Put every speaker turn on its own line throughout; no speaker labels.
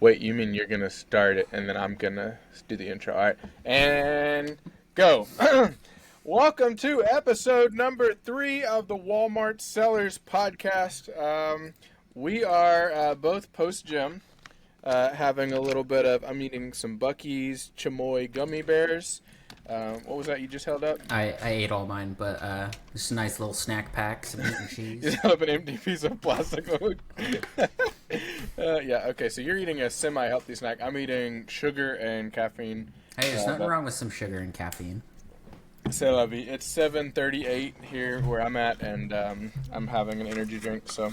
Wait, you mean you're gonna start it and then I'm gonna do the intro? All right, and go. Welcome to episode number 3 of the Walmart Sellers Podcast. We are both post gym, having a little bit of. I'm eating some Buc-ee's Chamoy gummy bears. What was that you just held up?
I ate all mine, but just a nice little snack pack, some meat and
You
cheese.
held up an empty piece of plastic. Yeah. Okay. So you're eating a semi-healthy snack. I'm eating sugar and caffeine.
Hey, there's nothing
But
wrong with some sugar and caffeine.
c'est la vie. It's 7:38 here where I'm at, and I'm having an energy drink. So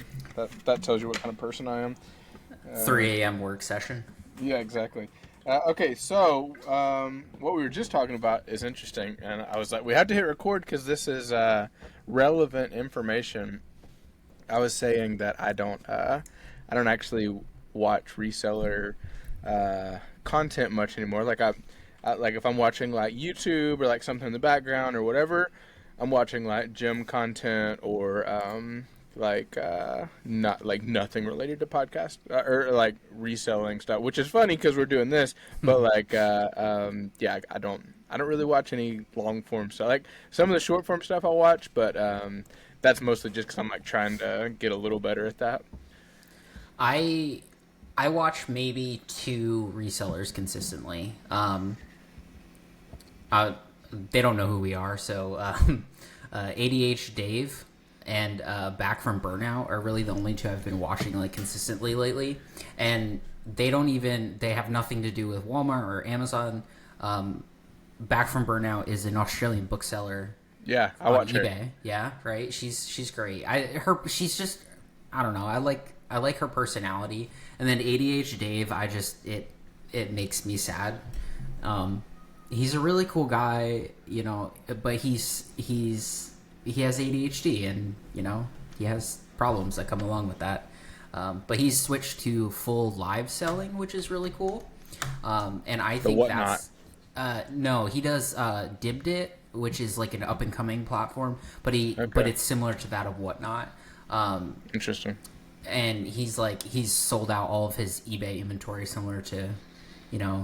that tells you what kind of person I am.
3 a.m. work session.
Yeah, exactly. Okay, so what we were just talking about is interesting, and I was like, we have to hit record because this is relevant information. I was saying that I don't actually watch reseller content much anymore. Like if I'm watching like YouTube or like something in the background or whatever, I'm watching like gym content or not like nothing related to podcast or like reselling stuff, which is funny because we're doing this, but yeah, I don't really watch any long form stuff. Like some of the short form stuff I'll watch, but that's mostly just because I'm like trying to get a little better at that.
I I watch maybe 2 resellers consistently. They don't know who we are, so ADH Dave and Back from Burnout are really the only 2 I've been watching like consistently lately, and they have nothing to do with Walmart or Amazon. Back from Burnout is an Australian bookseller
Yeah, I
on
watch her.
eBay. Yeah, right. She's great. She's just, I don't know. I like her personality. And then ADH Dave, it makes me sad. He's a really cool guy, but he has ADHD, and he has problems that come along with that. But he's switched to full live selling, which is really cool. And I
The
think
whatnot.
that's no, he does Dibbed It, which is like an up and coming platform, but
Okay,
it's similar to that of Whatnot.
interesting.
And he's sold out all of his eBay inventory, similar to,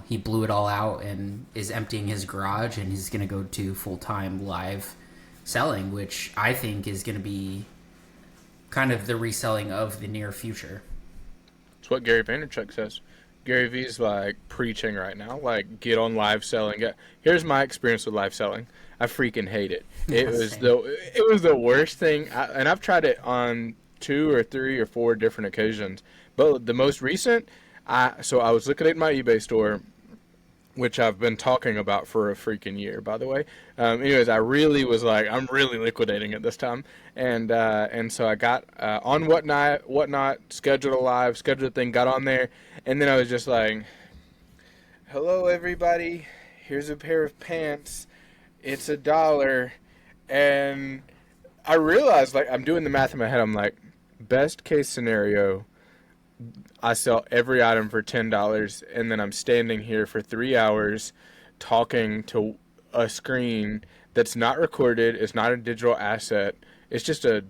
he blew it all out and is emptying his garage, and he's going to go to full-time live selling, which I think is going to be kind of the reselling of the near future.
It's what Gary Vaynerchuk says. Gary V's like preaching right now. Like, get on live selling. Here's my experience with live selling. I freaking hate it.
Same.
It was the worst thing, and I've tried it on 2 or 3 or 4 different occasions. But the most recent, I was looking at my eBay store, which I've been talking about for a freaking year, by the way. Anyways, I really was like, I'm really liquidating it this time, and so I got on whatnot, scheduled a live, scheduled a thing, got on there, and then I was just like, hello everybody, here's a pair of pants, it's $1, and I realized like I'm doing the math in my head. I'm like, best case scenario, I sell every item for $10, and then I'm standing here for 3 hours talking to a screen that's not recorded. It's not a digital asset. It's just a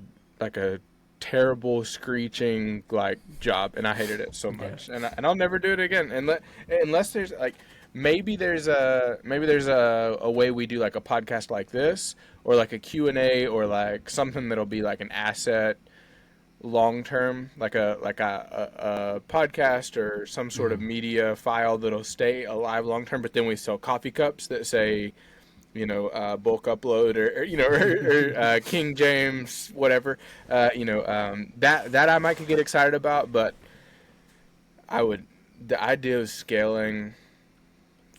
terrible screeching like job, and I hated it so
Yeah.
much. And I'll never do it again unless there's like maybe there's a way we do like a podcast like this, or like a Q&A, or like something that'll be like an asset long term, like a podcast or some sort of
Hmm.
media file that'll stay alive long term. But then we sell coffee cups that say, bulk upload, or King James, whatever. That I might could get excited about, but I would the idea of scaling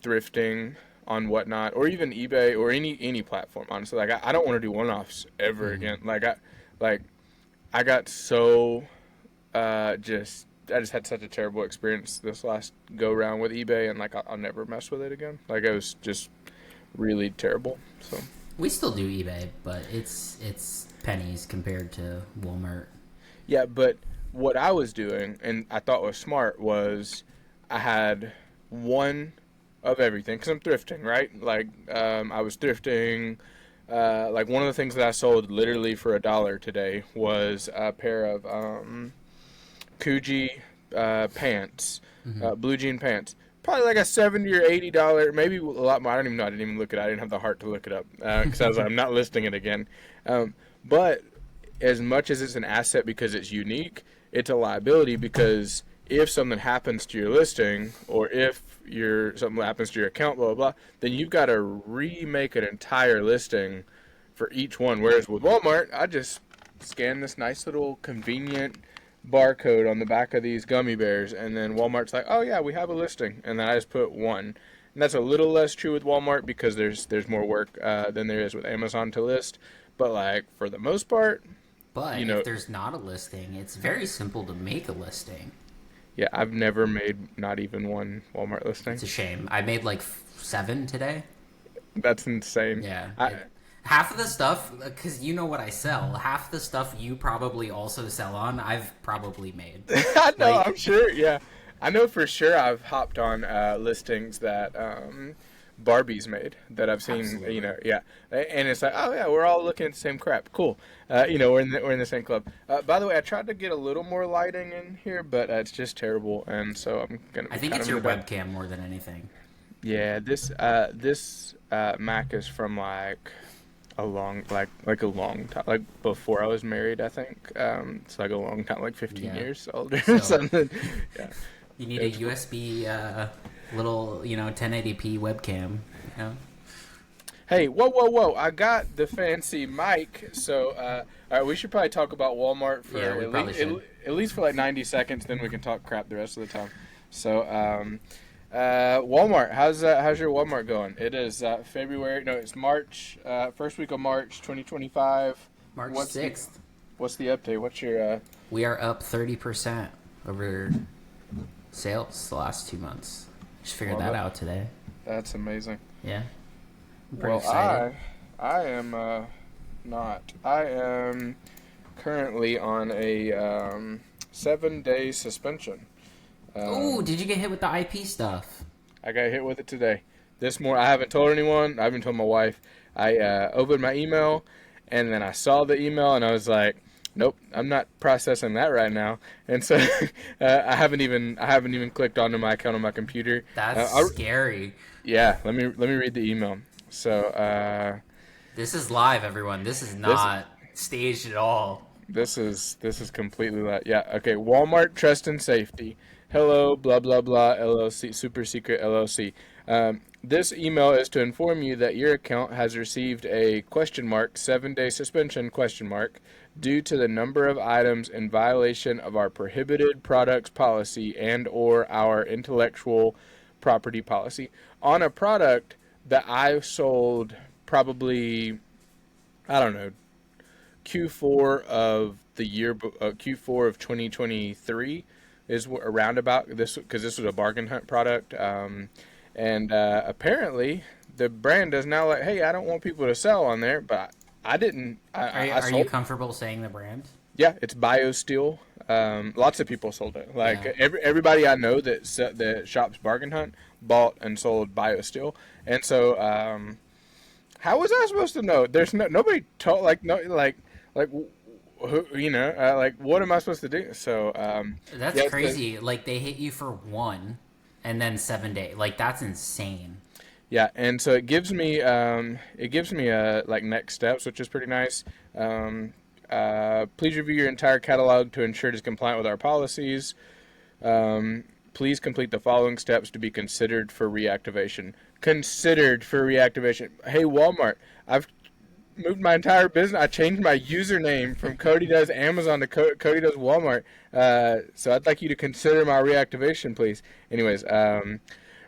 thrifting on whatnot, or even eBay, or any platform. Honestly, like I don't want to do one offs ever
Hmm.
again. Like I got so I just had such a terrible experience this last go round with eBay, and like I'll never mess with it again. Like it was just really terrible. So
We still do eBay, but it's pennies compared to Walmart.
yeah, but what I was doing, and I thought was smart, was I had one of everything because I'm thrifting, right? Like I was thrifting. Like one of the things that I sold literally for $1 today was a pair of Coogee pants, blue jean pants. Probably like a $70 or $80, maybe a lot more. I don't even know. I didn't even look it up. I didn't have the heart to look it up because I was like, I'm not listing it again. But as much as it's an asset because it's unique, it's a liability because if something happens to your listing or if something happens to your account, blah, blah, blah, then you've got to remake an entire listing for each one. Whereas with Walmart, I just scan this nice little convenient barcode on the back of these gummy bears, and then Walmart's like, oh yeah, we have a listing, and then I just put one. And that's a little less true with Walmart because there's more work than there is with Amazon to list. But like for the most part,
But
you know,
if there's not a listing, it's very simple to make a listing.
yeah, I've never made not even one Walmart listing.
It's a shame. I made like 7 today.
That's insane.
Yeah.
I,
Half of the stuff, because you know what I sell, half the stuff you probably also sell on, I've probably made.
I know,
Like,
I'm sure. Yeah, I know for sure. I've hopped on listings that Barbie's made that I've seen.
Absolutely.
Yeah, and it's like, oh yeah, we're all looking at the same crap. Cool. We're in the same club. By the way, I tried to get a little more lighting in here, but it's just terrible, and so I'm gonna be
I think
kind
it's
of in
your
the dark.
webcam more than anything.
Yeah, this Mac is from like a long like a long time, like before I was married. I think it's like a long time, like 15
Yeah.
years older or
So
something. Yeah.
you need a
It's cool.
USB little 1080p webcam. You know?
Hey, whoa! I got the fancy mic. So, all right, we should probably talk about Walmart for
Yeah, we
at
probably
least
should.
at least for like 90 seconds. Then we can talk crap the rest of the time. So, Walmart. How's your Walmart going? It is February. No, it's March. First week of March, 2025.
March
What's the
6th.
what's the update? What's your
We are up 30% over sales the last 2 months. Just figured
well,
that out today.
That's amazing.
Yeah. I'm pretty
Well,
excited.
I am not. I am currently on a 7-day suspension.
Oh,
Um,
did you get hit with the IP stuff?
I got hit with it today. This morning, I haven't told anyone. I haven't told my wife. I opened my email, and then I saw the email, and I was like, "Nope, I'm not processing that right now." And so I haven't even clicked onto my account on my computer.
That's
I,
scary.
yeah, let me read the email. So
This is live, everyone. This is
this
not staged at all.
this is completely yeah. Okay, Walmart Trust and Safety. Hello, blah blah blah LLC, super secret LLC. This email is to inform you that your account has received a question mark 7-day suspension question mark due to the number of items in violation of our prohibited products policy and or our intellectual property policy on a product that I sold probably, I don't know, Q4 of the year, Q4 of 2023 is around about this because this was a bargain hunt product. And apparently the brand is now like, hey, I don't want people to sell on there, but I didn't. I
Are you
sold.
comfortable saying the brand?
Yeah, it's BioSteel. Lots of people sold it. Like
Yeah.
everybody I know that shops bargain hunt bought and sold BioSteel. And so how was I supposed to know? There's nobody told like no like who, like what am I supposed to do? So
That's
yeah,
crazy. Like they hit you for one and then 7 day. Like that's insane.
yeah, and so it gives me like next steps, which is pretty nice. Please review your entire catalog to ensure it is compliant with our policies. Please complete the following steps to be considered for reactivation. Considered for reactivation. Hey, Walmart, I've moved my entire business. I changed my username from Cody Does Amazon to Cody Does Walmart. So I'd like you to consider my reactivation, please. Anyways,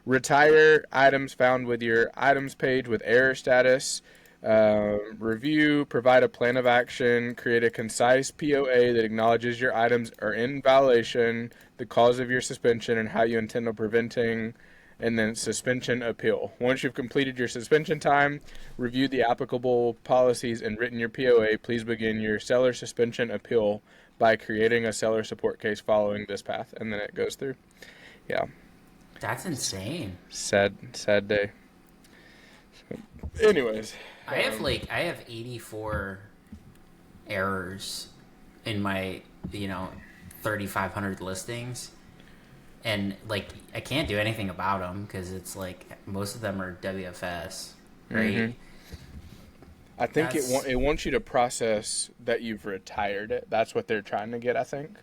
retire items found with your items page with error status. Review, provide a plan of action, create a concise POA that acknowledges your items are in violation, the cause of your suspension, and how you intend on preventing, and then suspension appeal. Once you've completed your suspension time, reviewed the applicable policies, and written your POA, please begin your seller suspension appeal by creating a seller support case following this path. And then it goes through. Yeah.
That's insane.
Sad day. Anyways.
I have 84 errors in my 3,500 listings, and like I can't do anything about them because it's like most of them are WFS, right?
Hmm. I think
That's
it wants you to process that you've retired it. That's what they're trying to get, I think.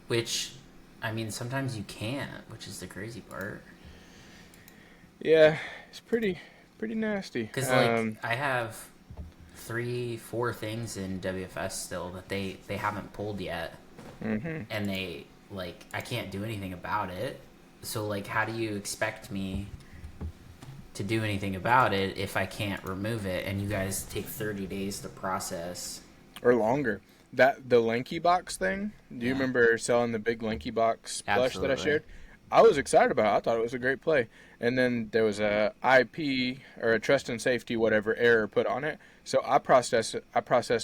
which, I mean, sometimes you can't, which is the crazy part.
Yeah, it's pretty nasty.
Because like I have 3, 4 things in WFS still that they haven't pulled yet,
Hmm.
and they like I can't do anything about it. So like, how do you expect me to do anything about it if I can't remove it? And you guys take 30 days to process.
Or longer. That the Lanky Box thing. Do you
Yeah,
remember selling the big Lanky Box plush that I
absolutely.
shared? I was excited about it. I thought it was a great play. And then there was a IP or a trust and safety whatever error put on it. So I processed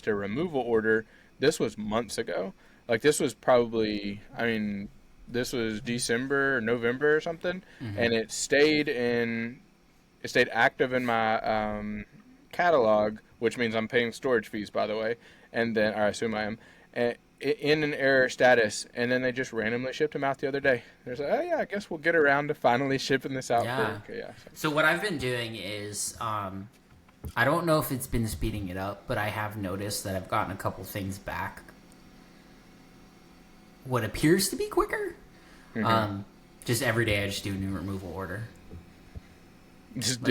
a removal order. This was months ago. Like this was probably I mean this was December or November or something,
Mm-hmm.
and it stayed active in my catalog, which means I'm paying storage fees, by the way, and then or I assume I am, in an error status, and then they just randomly shipped them out the other day. There's like, oh yeah, I guess we'll get around to finally shipping this out for
Yeah.
you. Okay, yeah. So.
So what I've been doing is, I don't know if it's been speeding it up, but I have noticed that I've gotten a couple things back. What appears to be quicker.
Hmm.
Um, just every day I just do a new removal order.
Just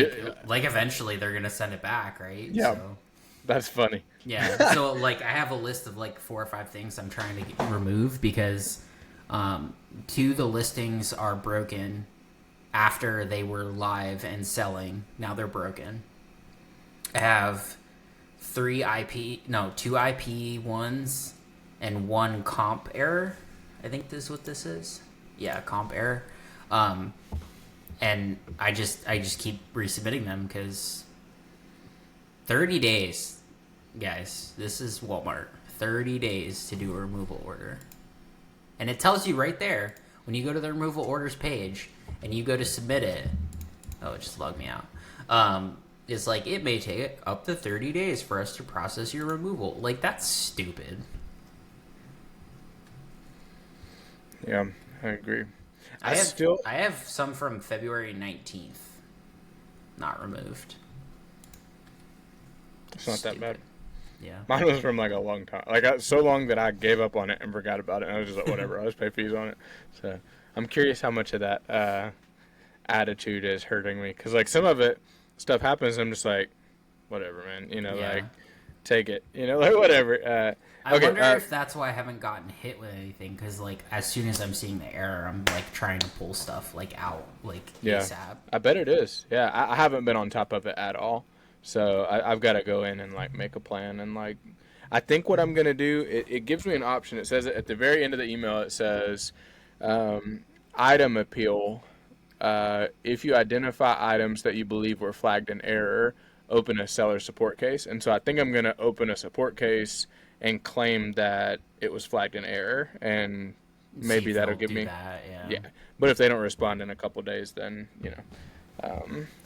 Like, eventually they're gonna send it back, right?
yeah,
So
that's funny.
yeah. So like I have a list of like 4 or 5 things I'm trying to remove because, 2 of the listings are broken after they were live and selling. Now they're broken. I have 2 IP ones and 1 comp error. I think this is what this is. Yeah, comp error. Um, and I just keep resubmitting them because 30 days, guys. This is Walmart. 30 days to do a removal order, and it tells you right there when you go to the removal orders page and you go to submit it. Oh, it just logged me out. It's like it may take up to 30 days for us to process your removal. Like that's stupid.
Yeah, I agree.
I
I
have
still
I have some from February 19th not removed.
it's not that bad.
Stupid. Yeah.
Mine was from like a long time, so long that I gave up on it and forgot about it. And I was just like, whatever, I'll just pay fees on it. So I'm curious how much of that attitude is hurting me because like some of it stuff happens. I'm just like, whatever, man.
Yeah.
Like take it. Like whatever.
I
Okay.
wonder if that's why I haven't gotten hit with anything because like as soon as I'm seeing the error, I'm like trying to pull stuff like out like
Yeah,
ASAP.
I bet it is. Yeah, I haven't been on top of it at all. So I've got to go in and like make a plan and like I think what I'm gonna do. It gives me an option. It says at the very end of the email. It says um, item appeal. If you identify items that you believe were flagged in error, open a seller support case. And so I think I'm going to open a support case and claim that it was flagged in error, and
See
maybe
if
that'll
they'll
give
do
me,
that. Yeah.
yeah. But if they don't respond in a couple days, then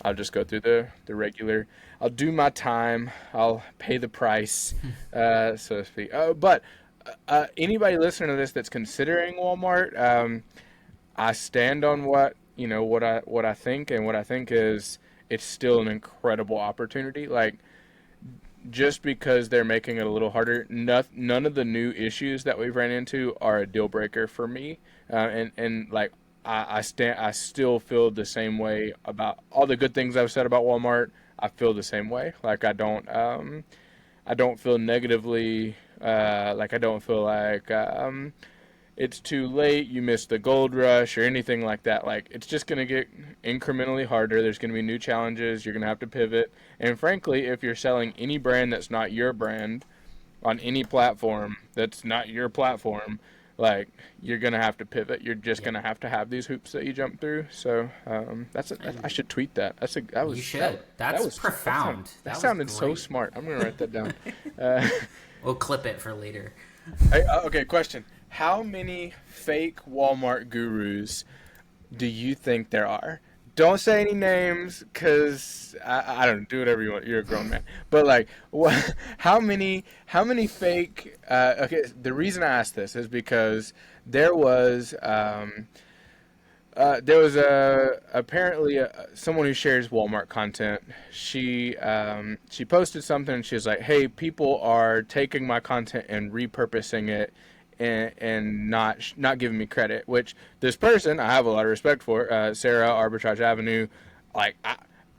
I'll just go through the regular. I'll do my time. I'll pay the price, so to speak. But anybody listening to this that's considering Walmart, I stand on what I think, and what I think is it's still an incredible opportunity. Like just because they're making it a little harder, none of the new issues that we've ran into are a deal breaker for me. And like I still feel the same way about all the good things I've said about Walmart. I feel the same way. Like I don't feel negatively. Like I don't feel like it's too late, you missed the gold rush or anything like that. Like it's just going to get incrementally harder. There's going to be new challenges. You're going to have to pivot. And frankly, if you're selling any brand that's not your brand on any platform that's not your platform, like you're going to have to pivot. You're just going
Yep.
to have these hoops that you jump through. So I should tweet that.
You should. That's profound.
That
That was
sounded so
great.
smart. I'm going to write that down. Uh,
We'll clip it for later.
okay, question. How many fake Walmart gurus do you think there are? Don't say any names, cause I don't know, do whatever you want. You're a grown man. But like, how many fake? Okay, the reason I ask this is because there was apparently someone who shares Walmart content. She posted something and she was like, "Hey, people are taking my content and repurposing it, and not giving me credit." Which this person I have a lot of respect for, Sarah Arbitrage Avenue. Like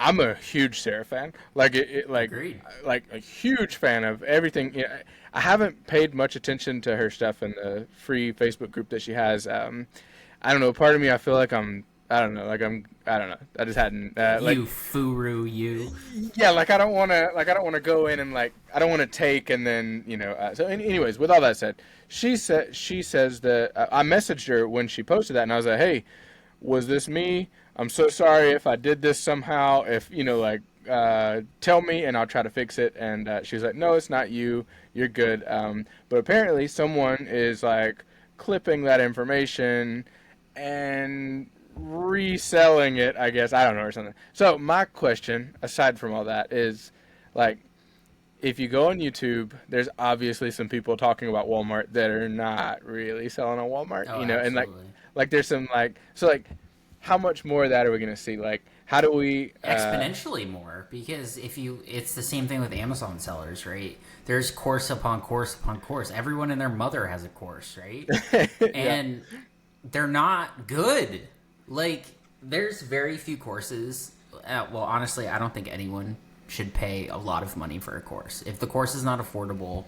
I'm a huge Sarah fan.
Agreed.
Like a huge fan of everything. Yeah, I haven't paid much attention to her stuff in the free Facebook group that she has. I don't know. Part of me, I feel like I don't know. I don't know. I just hadn't.
You furu, you.
Yeah. Like I don't want to. Like I don't want to go in and like I don't want to take and then so. Anyways, with all that said, she says that I messaged her when she posted that, and I was like, hey, was this me? I'm so sorry if I did this somehow. If tell me and I'll try to fix it. And she's like, no, it's not you. You're good. But apparently, someone is like clipping that information and reselling it, I guess. I don't know, or something. So my question, aside from all that, is like, if you go on YouTube, there's obviously some people talking about Walmart that are not really selling on Walmart,
Oh,
and
absolutely.
like there's some like how much more of that are we gonna see? Like, how do we?
Exponentially more, because it's the same thing with Amazon sellers, right? There's course upon course upon course. Everyone and their mother has a course, right?
Yeah,
And they're not good. Like, there's very few courses. Well, honestly, I don't think anyone should pay a lot of money for a course. If the course is not affordable,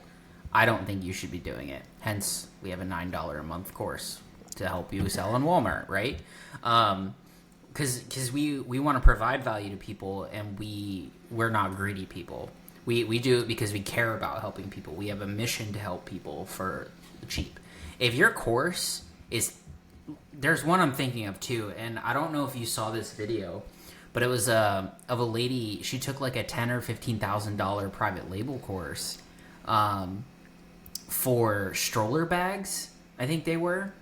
I don't think you should be doing it. Hence, we have a $9 a month course to help you sell on Walmart, right? Because we want to provide value to people, and we're not greedy people. We do it because we care about helping people. We have a mission to help people for cheap. If your course is, there's one I'm thinking of too, and I don't know if you saw this video, but it was of a lady. She took like a $10,000 or $15,000 private label course, for stroller bags. I think they were.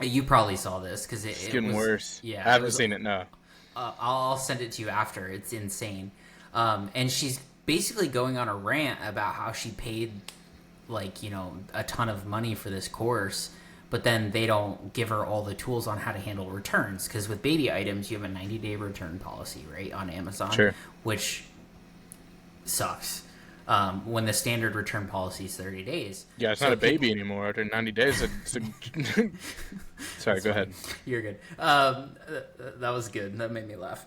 You probably saw this because
it's
it
getting
was.
worse.
Yeah,
I
it
haven't
was.
seen it. No.
I'll send it to you after. It's insane. And she's basically going on a rant about how she paid like a ton of money for this course, but then they don't give her all the tools on how to handle returns, because with baby items you have a 90-day return policy, right, on Amazon.
Sure.
Which sucks, when the standard return policy is 30 days.
Yeah, it's not a baby anymore. After 90 days, sorry, go ahead.
You're good. That was good. That made me laugh.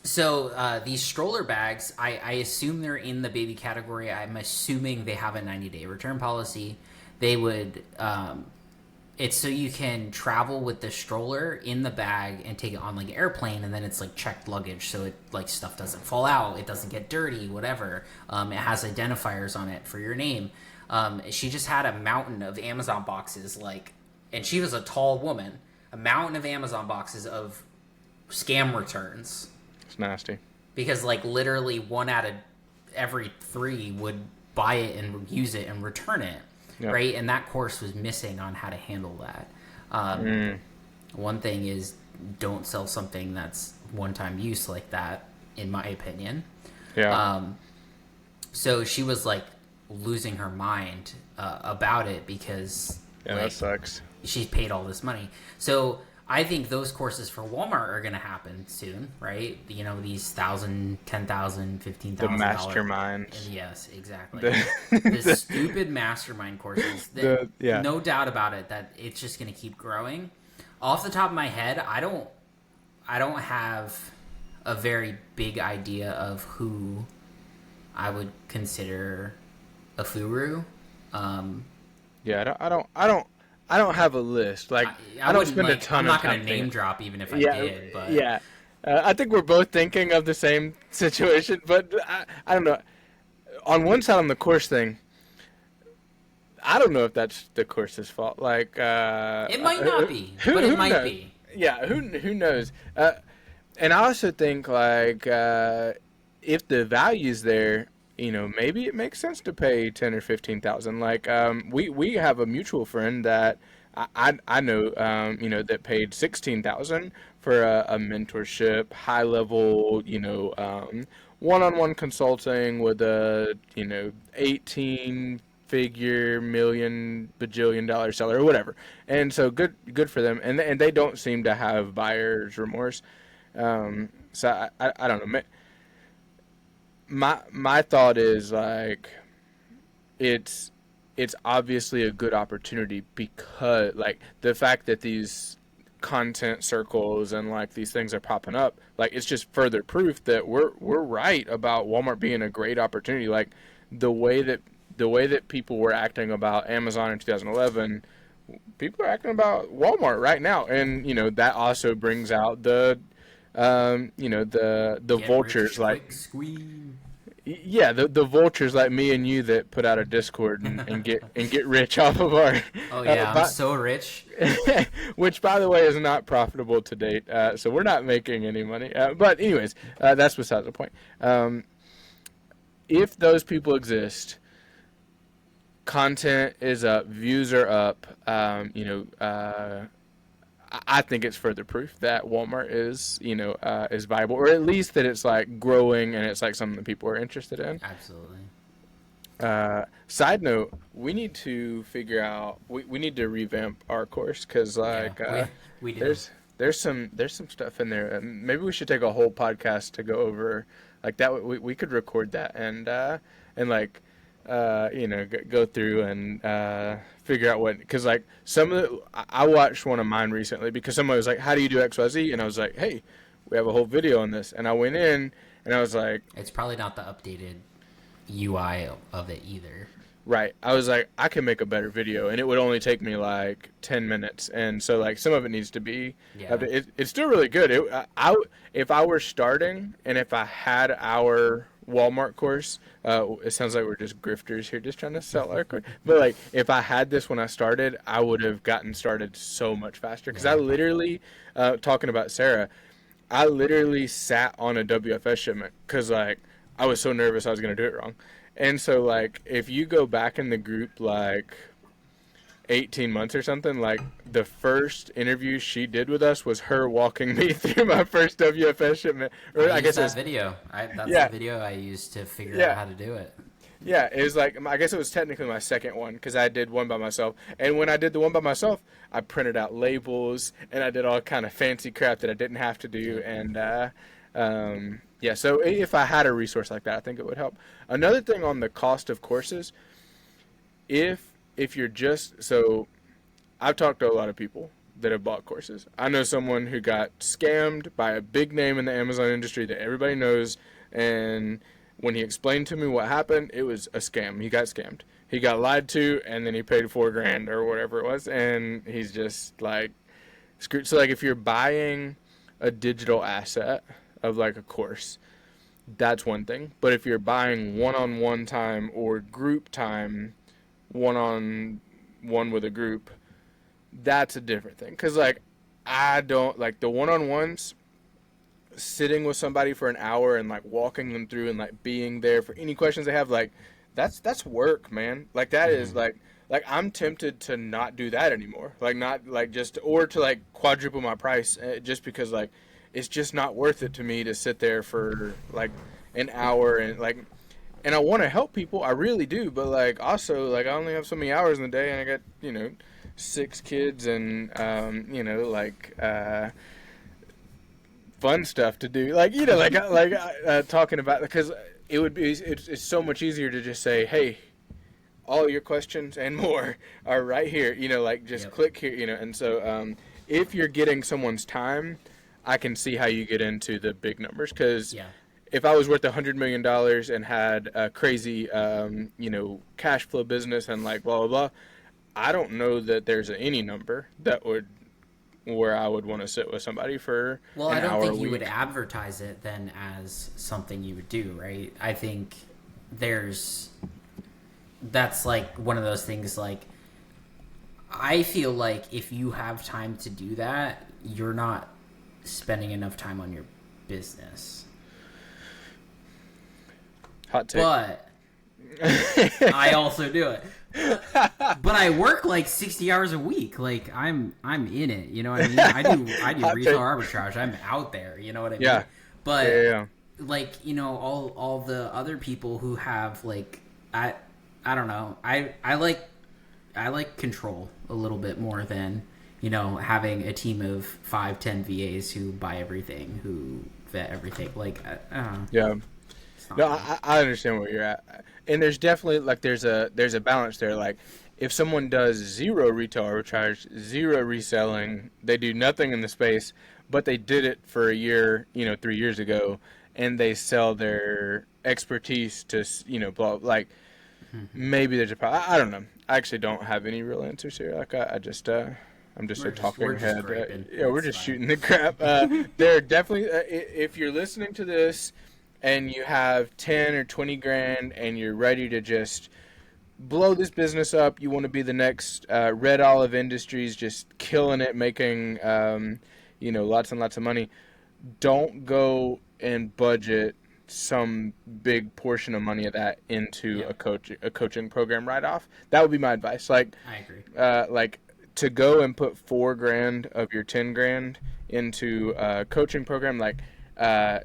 So these stroller bags, I assume they're in the baby category. I'm assuming they have a 90-day return policy. They would, it's so you can travel with the stroller in the bag and take it on like an airplane, and then it's like checked luggage, so it like stuff doesn't fall out, it doesn't get dirty, whatever. It has identifiers on it for your name. She just had a mountain of Amazon boxes, and she was a tall woman, a mountain of Amazon boxes of scam returns.
It's nasty.
Because like literally one out of every three would buy it and use it and return it. Yep. Right? And that course was missing on how to handle that. One thing is, don't sell something that's one-time use like that, in my opinion.
Yeah.
So she was like losing her mind about it, because
that sucks.
She paid all this money. So I think those courses for Walmart are going to happen soon, right? These $1,000, $10,000, $15,000.
The mastermind.
Yes, exactly. The stupid mastermind courses. No doubt about it that it's just going to keep growing. Off the top of my head, I don't have a very big idea of who I would consider a furu.
I don't have a list. Like I don't spend a ton of time.
I'm not going to name drop even if I did. But
yeah, I think we're both thinking of the same situation. But I don't know. On one side, on the course thing, I don't know if that's the course's fault. Like
it might not be, but it might be.
Yeah, who knows? And I also think like if the value's there, maybe it makes sense to pay 10 or 15,000. Like, we have a mutual friend that I know, that paid 16,000 for a mentorship, high level, one-on-one consulting with a, 18 figure million bajillion dollar seller or whatever. And so good for them. And they don't seem to have buyer's remorse. So I don't know. My thought is like it's it's obviously a good opportunity because like the fact that these content circles and like these things are popping up, like it's just further proof that we're right about Walmart being a great opportunity. Like the way that people were acting about Amazon in 2011, people are acting about Walmart right now. And that also brings out the the
Get
vultures,
rich
like,
quick squeeze.
yeah, the vultures like me and you that put out a Discord and get rich off of our
Oh yeah, I'm
but
so rich.
which by the way is not profitable to date, so we're not making any money, but anyways, that's beside the point. If those people exist, content is up, views are up, I think it's further proof that Walmart is, is viable, or at least that it's like growing and it's like something that people are interested in.
Absolutely.
Side note, we need to figure out, we need to revamp our course because
Yeah,
like
we do.
there's some stuff in there. Maybe we should take a whole podcast to go over like that. We could record that and like go through and figure out what, because like some of the, I watched one of mine recently because someone was like, how do you do XYZ, and I was like, hey, we have a whole video on this, and I went in and I was like,
It's probably not the updated UI of it either.
right, I was like, I can make a better video and it would only take me like 10 minutes, and so like some of it needs to be
Yeah.
it's still really good. If I were starting and if I had our Walmart course, it sounds like we're just grifters here just trying to sell our course, but like if I had this when I started, I would have gotten started so much faster because I
Yeah.
literally, talking about Sarah, I literally sat on a WFS shipment because like I was so nervous I was going to do it wrong. And so like if you go back in the group like 18 months or something, like the first interview she did with us was her walking me through my first WFS shipment. Or
I
I
used
guess it
that
was,
video. That's
yeah,
the video I used to figure out
yeah.
how to do it.
Yeah, it was like, I guess it was technically my second one because I did one by myself. And when I did the one by myself, I printed out labels and I did all kind of fancy crap that I didn't have to do. And yeah, so if I had a resource like that, I think it would help. Another thing on the cost of courses, if you're just, so I've talked to a lot of people that have bought courses. I know someone who got scammed by a big name in the Amazon industry that everybody knows, and when he explained to me what happened, it was a scam. He got scammed. He got lied to, and then he paid $4,000 or whatever it was, and he's just like screwed. So like if you're buying a digital asset of like a course, that's one thing. But if you're buying one-on-one time or group time, one-on-one with a group, that's a different thing. Because like I don't like the one-on-ones, sitting with somebody for an hour and like walking them through and like being there for any questions they have, like that's work, man. Like that is like I'm tempted to not do that anymore, like not like just, or to like quadruple my price, just because like it's just not worth it to me to sit there for like an hour and like, and I want to help people, I really do, but like also like I only have so many hours in the day and I got 6 kids and like fun stuff to do, like talking about, because it's so much easier to just say, hey, all your questions and more are right here, like just
Yep.
click here, and so if you're getting someone's time, I can see how you get into the big numbers, because
Yeah.
if I was worth $100 million and had a crazy cash flow business and like blah blah blah, I don't know that there's any number that would, where I would want to sit with somebody for
Well,
an
I don't
hour a
think you would
week.
advertise it then as something you would do, right? I think that's like one of those things, like I feel like if you have time to do that, you're not spending enough time on your business.
Hot take.
But I also do it. But I work like 60 hours a week. Like I'm in it. You know what I mean? I do
Hot
retail
take.
arbitrage. I'm out there. You know what I mean?
Yeah.
But
Yeah.
like all the other people who have like I don't know. I like control a little bit more than, having a team of 5, 10 VAs who buy everything, who vet everything. Like,
Yeah.
it's not
No,
fun.
I understand where you're at, and there's definitely like there's a balance there. Like if someone does zero retail arbitrage, zero reselling, they do nothing in the space, but they did it for a year, 3 years ago, and they sell their expertise to blah, like maybe there's a problem. I don't know. I actually don't have any real answers here. Like I just I'm just a
We're
talking
just
head.
griping.
Yeah, we're
It's
just
fine.
shooting the crap. There are definitely if you're listening to this and you have 10 or 20 grand and you're ready to just blow this business up, you want to be the next Red Olive Industries, just killing it, making lots and lots of money. Don't go and budget some big portion of money of that into
Yep,
a coaching program right off. That would be my advice.
I agree.
Like to go and put 4 grand of your 10 grand into a coaching program, like uh,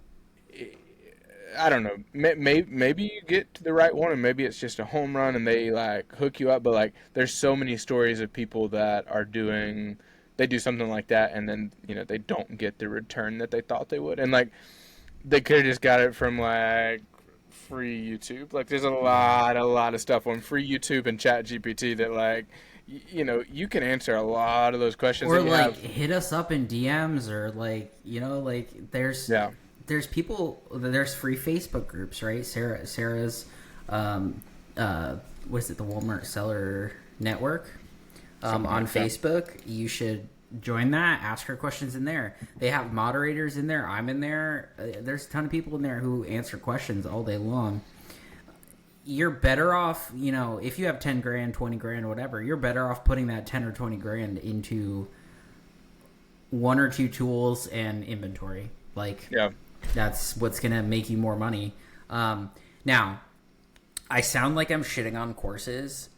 I don't know. Maybe you get to the right one, and maybe it's just a home run, and they like hook you up. But like, there's so many stories of people that are doing, they do something like that, and then they don't get the return that they thought they would, and like they could have just got it from like free YouTube. Like, there's
Yeah.
a lot of stuff on free YouTube and Chat GPT that like, you can answer a lot of those questions
Or
that you
like
have.
hit us up in DMs, or like, like
Yeah,
there's free Facebook groups, right? Sarah's um what is it, the Walmart Seller Network,
something
on
like that.
Facebook. You should join that. Ask her questions in there. They have moderators in there. I'm in there. There's a ton of people in there who answer questions all day long. You're better off, if you have 10 grand, 20 grand, whatever, you're better off putting that 10 or 20 grand into one or two tools and inventory. Like,
Yeah,
that's what's going to make you more money. Now, I sound like I'm shitting on courses,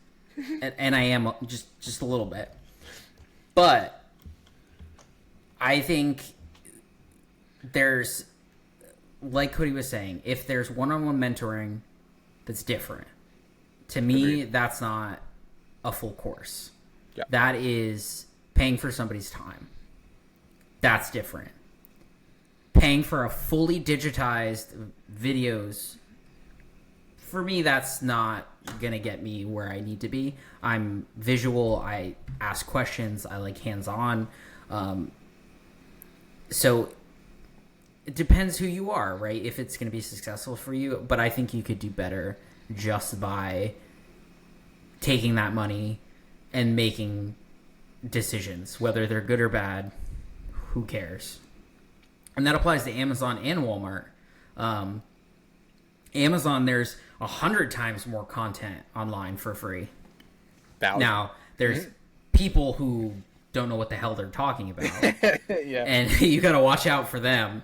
and I am just a little bit. But I think there's, like Cody was saying, if there's one-on-one mentoring, that's different. To me,
agreed.
that's not a full course.
Yeah,
That is paying for somebody's time. That's different. Paying for a fully digitized videos, for me, that's not gonna get me where I need to be. I'm visual. I ask questions. I like hands-on. So it depends who you are, right? If it's gonna be successful for you, but I think you could do better just by taking that money and making decisions, whether they're good or bad. Who cares? And that applies to Amazon and Walmart. Um, Amazon, there's 100 times more content online for free.
thousand.
Now, there's people who don't know what the hell they're talking about,
Yeah.
and you got to watch out for them.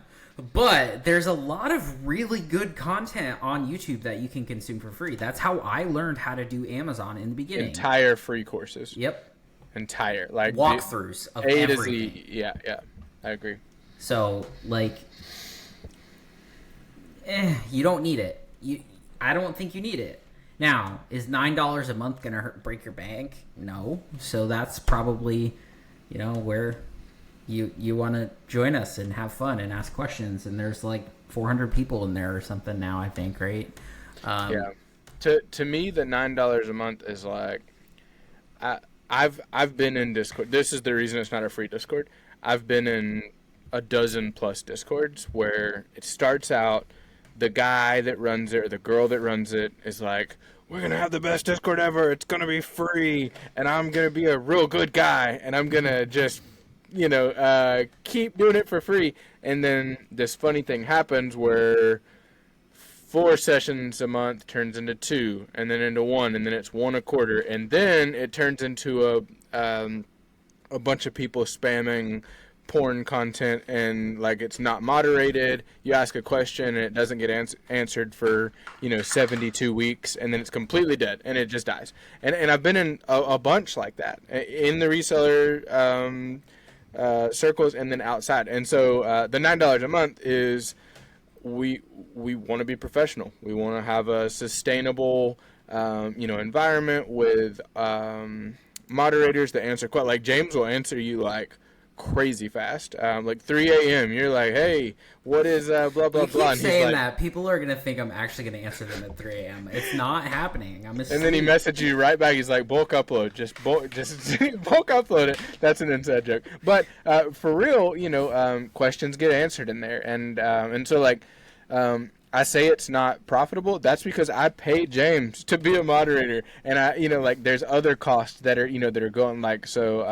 But there's a lot of really good content on YouTube that you can consume for free. That's how I learned how to do Amazon in the beginning.
Entire free courses.
Yep.
Entire like
Walkthroughs of
A to
everything.
Z. Yeah, yeah. I agree.
So, like, you don't need it. I don't think you need it. Now, is $9 a month gonna break your bank? No. So that's probably, where you want to join us and have fun and ask questions. And there's like 400 people in there or something now, I think, right?
Yeah. To me, the $9 a month is like, I've been in Discord. This is the reason it's not a free Discord. I've been in a dozen plus Discords where it starts out, the guy that runs it or the girl that runs it is like, we're gonna have the best Discord ever. It's gonna be free, and I'm gonna be a real good guy, and I'm gonna just keep doing it for free. And then this funny thing happens where 4 sessions a month turns into two, and then into one, and then it's one a quarter, and then it turns into a bunch of people spamming porn content, and like it's not moderated. You ask a question and it doesn't get answered for 72 weeks, and then it's completely dead and it just dies. And I've been in a bunch like that in the reseller circles and then outside. And so the $9 a month is we want to be professional. We want to have a sustainable environment with moderators that answer like James will answer you like crazy fast, like 3 a.m. You're like, hey, what is blah blah
You
blah,
keep
and he's
saying
like,
that. People are gonna think I'm actually gonna answer them at 3 a.m. It's not happening. I'm
and then he
asleep.
messages you right back. He's like, bulk upload, just bulk upload it. That's an inside joke, but for real, questions get answered in there, and so like. I say it's not profitable. That's because I pay James to be a moderator, and like there's other costs that are, that are going like so.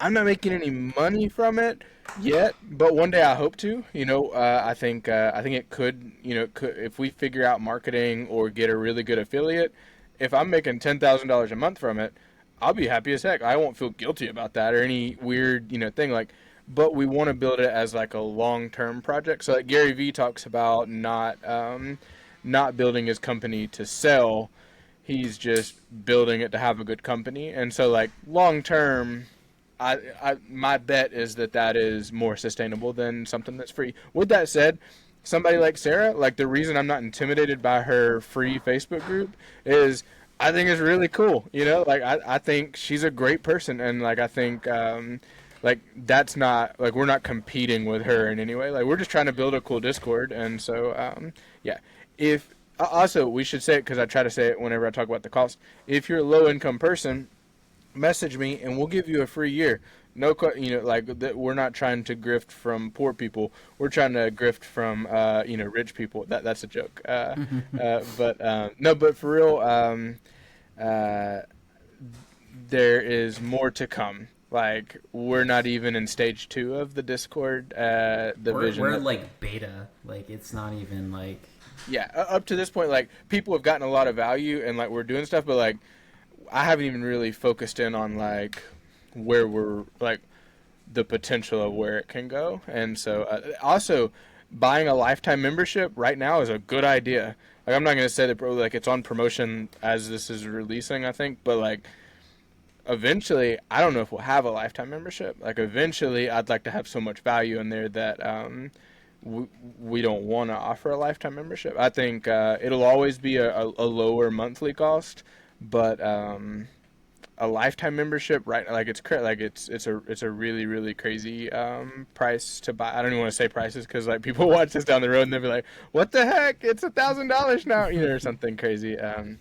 I'm not making any money from it yet, but one day I hope to. I think it could. Could if we figure out marketing or get a really good affiliate. If I'm making $10,000 a month from it, I'll be happy as heck. I won't feel guilty about that or any weird thing like. But we want to build it as like a long term project. So like Gary Vee talks about not building his company to sell. He's just building it to have a good company. And so like long term, my bet is that is more sustainable than something that's free. With that said, somebody like Sarah, like the reason I'm not intimidated by her free Facebook group is I think it's really cool. Like I think she's a great person, and like I think like that's not like we're not competing with her in any way. Like we're just trying to build a cool Discord, and so yeah. If also we should say it because I try to say it whenever I talk about the cost. If you're a low income person, message me and we'll give you a free year. No, like that. We're not trying to grift from poor people. We're trying to grift from rich people. That's a joke. But no, but for real, uh, there is more to come. Like we're not even in stage 2 of the Discord. The
We're
vision
we're
that
like beta. Like it's not even like
yeah, up to this point, like people have gotten a lot of value and like we're doing stuff, but like I haven't even really focused in on like where we're like the potential of where it can go. And so also buying a lifetime membership right now is a good idea. Like I'm not going to say that like it's on promotion as this is releasing, I think, but like eventually I don't know if we'll have a lifetime membership. Like eventually I'd like to have so much value in there that we don't want to offer a lifetime membership. I think it'll always be a lower monthly cost, but a lifetime membership, right? Like it's a really really crazy price to buy. I don't even want to say prices because like people watch this down the road and they'll be like, "What the heck? It's $1,000 now," or something crazy. I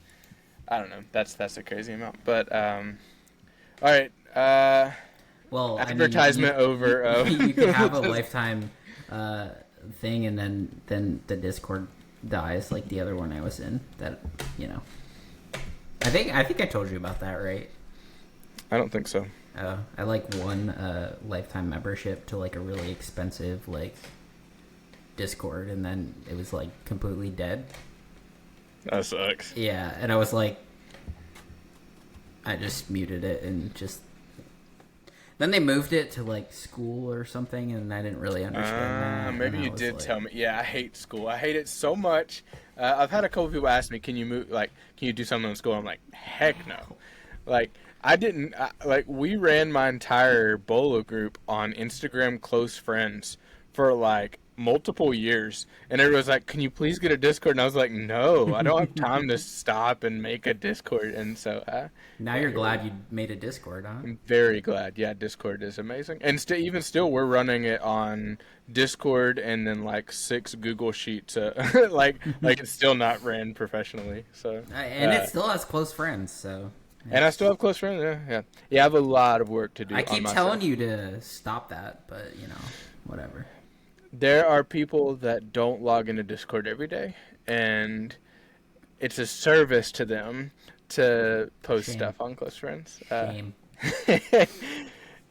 don't know. That's a crazy amount, but all right.
well, I mean,
Advertisement over.
you could have a lifetime uh, thing, and then the Discord dies, like the other one I was in. That you know, I think I told you about that, right?
I don't think so.
I like won a lifetime membership to like a really expensive like Discord, and then it was like completely dead.
That sucks.
Yeah, and I was like, I just muted it and just. Then they moved it to like school or something, and I didn't really understand that.
Maybe
and I
you
was
did
like,
tell me. Yeah, I hate school. I hate it so much. I've had a couple people ask me, "Can you move? Like, can you do something in school?" I'm like, "Heck no!" Like, I didn't. Like, we ran my entire Bolo group on Instagram close friends for like multiple years, and everyone's like, "Can you please get a Discord?" And I was like, "No, I don't have time to stop and make a Discord." And so,
Now
yeah,
you're glad you made a Discord, huh?
I'm very glad. Yeah, Discord is amazing, and even still, we're running it on Discord and then like 6 Google Sheets. Like it's still not ran professionally. So,
And it still has close friends, so.
and I still have close friends. Yeah, yeah, yeah. I have a lot of work to do.
I
On
keep
myself.
telling you to stop that, but whatever.
There are people that don't log into Discord every day, and it's a service to them to post
Shame.
stuff on close friends.
Shame.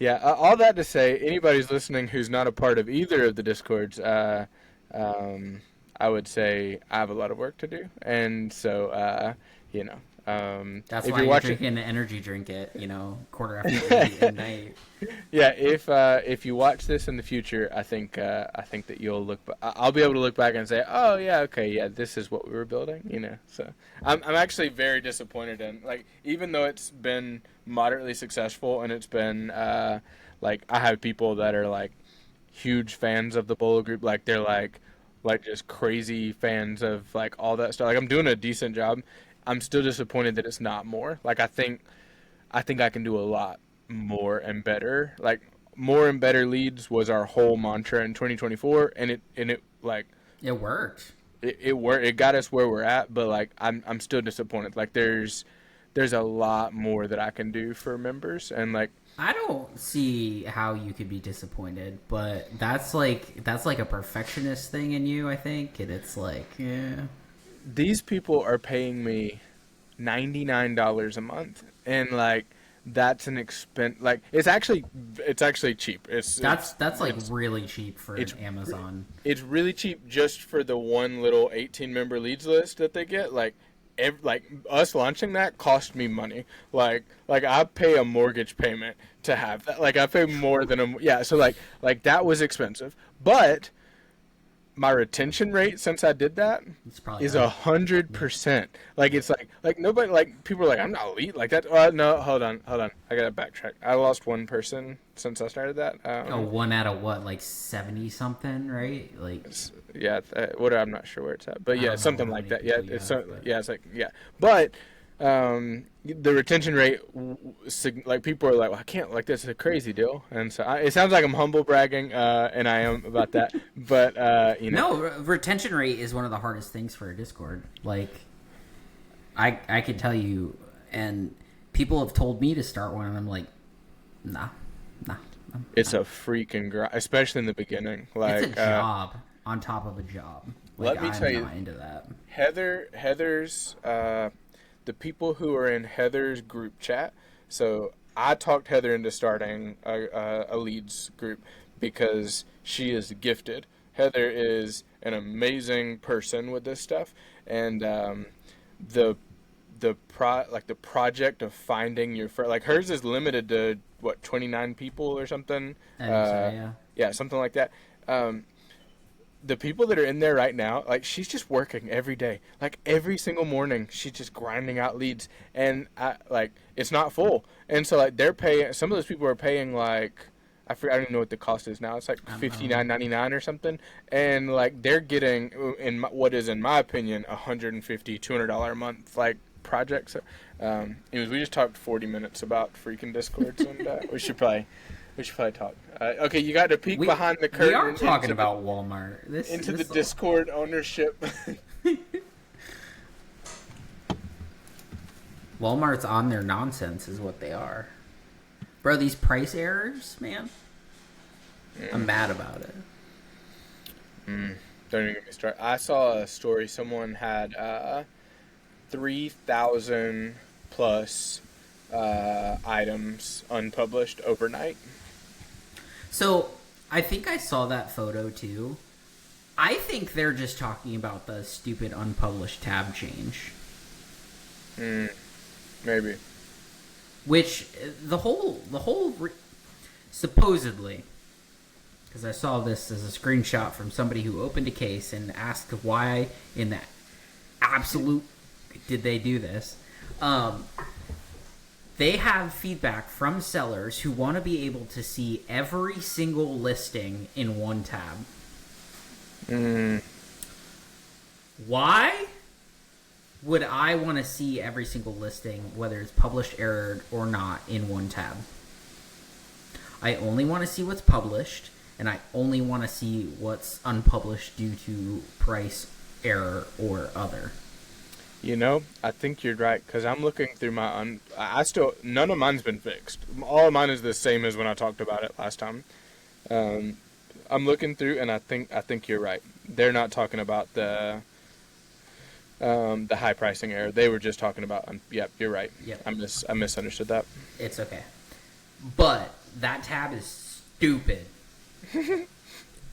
Yeah, all that to say, anybody who's listening who's not a part of either of the Discords, I would say I have a lot of work to do, and so you know,
That's
if
why
you're
you're
watching,
drinking energy drink at quarter after 8 at night.
yeah, if you watch this in the future, I think that you'll look, I'll be able to look back and say, oh yeah, okay, yeah, this is what we were building, So I'm actually very disappointed in like even though it's been moderately successful and it's been like I have people that are like huge fans of the Bolo group, like they're like just crazy fans of like all that stuff. Like I'm doing a decent job. I'm still disappointed that it's not more. Like I think I can do a lot more and better. Like more and better leads was our whole mantra in 2024, and it like
It worked.
it worked. It got us where we're at, but like I'm still disappointed. Like there's a lot more that I can do for members, and like
I don't see how you could be disappointed, but that's like a perfectionist thing in you, I think, and it's like, yeah.
these people are paying me $99 a month, and like that's an expense. Like it's actually cheap.
That's like
It's
really cheap for
it's
an Amazon.
it's really cheap just for the one little 18 member leads list that they get. Like us launching that cost me money. Like I pay a mortgage payment to have that. Like I pay more than a yeah. So like that was expensive, but my retention rate since I did that
It's probably
is
like, yeah.
100%. Like it's like nobody like people are like I'm not elite like that. No, hold on. I gotta backtrack. I lost one person since I started that.
A one out of what, like 70 something, right? Like,
Yeah, what I'm not sure where it's at, but
I
yeah,
don't know
something
how
like
many
that. Yeah,
people you have, but
yeah, it's like yeah, but the retention rate, like people are like, well, I can't like this is a crazy deal, and so it sounds like I'm humble bragging, and I am about that, but you know,
no, retention rate is one of the hardest things for a Discord. Like, I can tell you, and people have told me to start one, and I'm like, nah, nah.
it's a freaking grind, especially in the beginning.
It's a
Like,
job on top of a job. Like,
let me tell
I'm
you,
not into that.
Heather's the people who are in Heather's group chat. So I talked Heather into starting a leads group because she is gifted. Heather is an amazing person with this stuff, and the the project of finding your like hers is limited to what 29 people or something.
I think so, yeah.
Yeah, something like that. Um, the people that are in there right now, like she's just working every day, like every single morning, she's just grinding out leads, and like it's not full, and so like they're paying. Some of those people are paying like I forget, I don't even know what the cost is now. It's like
I don't know.
$59.99 or something, and like they're getting what is in my opinion $150, $200 a month like projects. Anyways, we just talked 40 minutes about freaking discords, and we should probably talk. Okay, you got to peek behind the
We are
curtain
talking about Walmart.
into the
This
Discord ownership.
Walmart's on their nonsense is what they are. Bro, these price errors, man. I'm mad about it.
Don't even get me started. I saw a story. Someone had 3,000 plus items unpublished overnight.
So, I think I saw that photo too. I think they're just talking about the stupid unpublished tab change.
Maybe.
Which supposedly, because I saw this as a screenshot from somebody who opened a case and asked why in the absolute did they do this. They have feedback from sellers who want to be able to see every single listing in one tab. Why would I want to see every single listing, whether it's published, errored, or not, in one tab? I only want to see what's published, and I only want to see what's unpublished due to price, error, or other.
You know, I think you're right because I'm looking through I still none of mine's been fixed. All of mine is the same as when I talked about it last time. I'm looking through, and I think you're right. They're not talking about the high pricing error. They were just talking about. Yep, you're right.
Yep.
I misunderstood that.
It's okay. But that tab is stupid.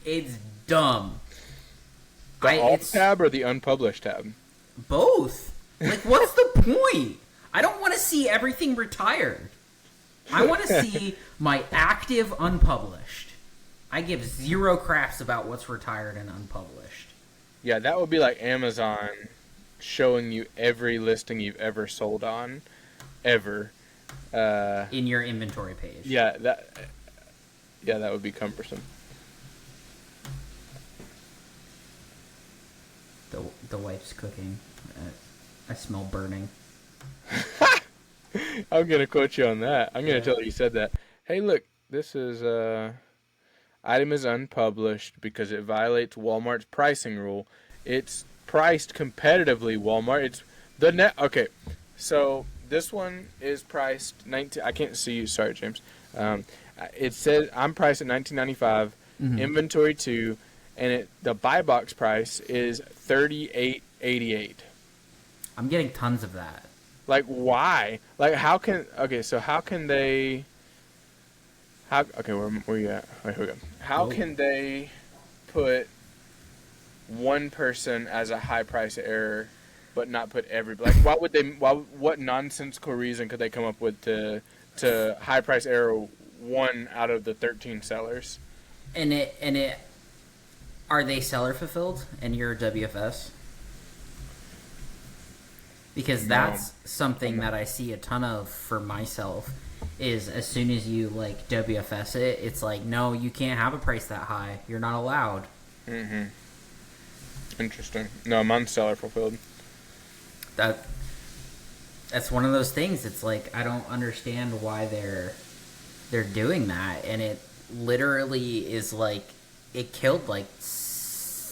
It's dumb.
The alt
It's
tab or the unpublished tab?
both. Like, what's the point? I don't want to see everything retired. I want to see my active unpublished. I give zero craps about what's retired and unpublished.
Yeah, that would be like Amazon showing you every listing you've ever sold on, ever.
In your inventory page.
Yeah, that would be cumbersome.
The wife's cooking. I smell burning.
I'm gonna quote you on that. I'm gonna
Yeah.
tell her you said that. Hey, look, this is item is unpublished because it violates Walmart's pricing rule. It's priced competitively, Walmart. It's the net. Okay, so this one is priced 19. I can't see you. Sorry, James. Um, it says I'm priced at 19.95.
Mm-hmm.
Inventory 2, and the buy box price is 38.88.
I'm getting tons of that.
Like why? Like how can? Okay, so how can they? How okay? Where you at? Wait, here we go. How
Whoa.
can they put one person as a high price error, but not put every like? Why would they? Why? What nonsensical reason could they come up with to high price error one out of the 13 sellers?
And it are they seller fulfilled and you're WFS? Because
No,
that's
I'm
something
not.
that I see a ton of for myself. Is as soon as you like WFS it, it's like no, you can't have a price that high. You're not allowed.
Mm-hmm. Interesting. No, mine's seller fulfilled.
That that's one of those things. It's like I don't understand why they're doing that, and it literally is like it killed like